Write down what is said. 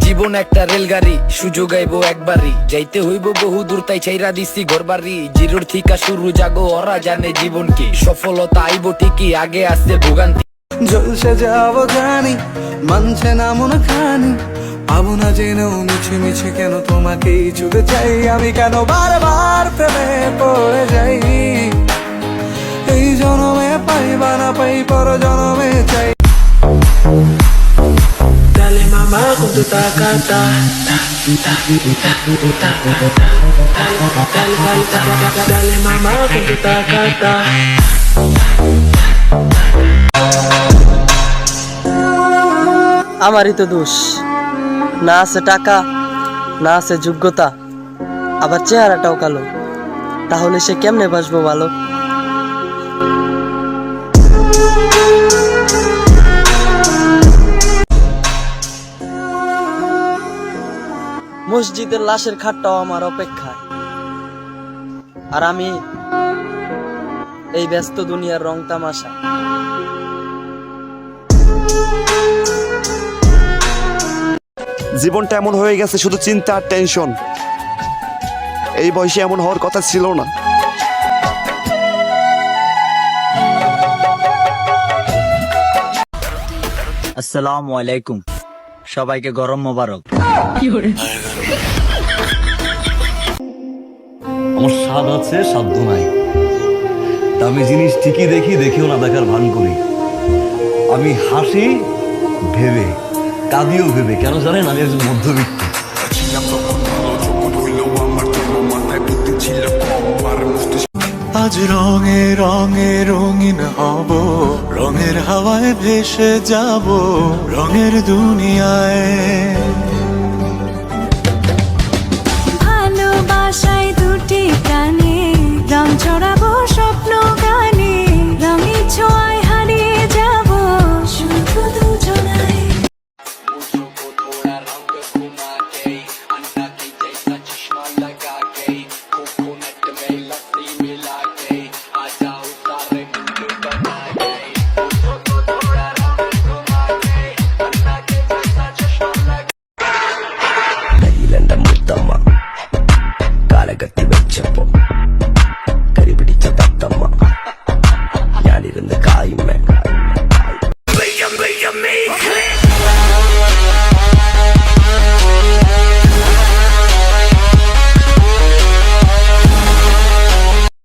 জীবন একটা রেলগাড়ি, সুযোগ আইবো একবারই, যাইতে হইব বহু দূর, তাই চাইরা দিছি ঘর বাড়ি। জিরোর থিকা শুরু, জাগো ওরা জানে জীবন কি, সফলতা আইবো ঠিকই, আগে আসছে ভোগান্তি। জলসে যাবো জানি, মানছে না মন খানি, পাবো না জেনেও মিছে মিছে কেন তোমাকেই ছুতে চাই আমি, কেন বারবার প্রেমে পড়ে যাই। এই জনমে পাই বা না পাই, পর জনমে চাই। Dale mamá con tu tacata, dale mamá con tu tacata. আমারই তো দোষ, না আছে টাকা, না আছে যোগ্যতা, আবার চেহারাটাও কালো, তাহলে সে কেমনে বাসবো ভালো? মসজিদের লাশের খাটটাও আমার অপেক্ষায়, আর আমি এই ব্যস্ত দুনিয়ার রং তামাশা। জীবনটা এমন হয়ে গেছে, শুধু চিন্তা আর টেনশন। এই বয়সে এমন হওয়ার কথা ছিল না। আসসালামু আলাইকুম, সবাইকে গরম মোবারক। আমার স্বাদ আছে, সাধ্য নাই। দামি জিনিস ঠিকই দেখি, দেখেও না দেখার ভান করি। আমি হাসি ভেবে, কাঁদিও ভেবে। কেন জানেন? আমি একজন মধ্যবিত্ত। আজ রঙে রঙে রঙিন হব, রঙের হাওয়ায় ভেসে যাব, রঙের দুনিয়ায়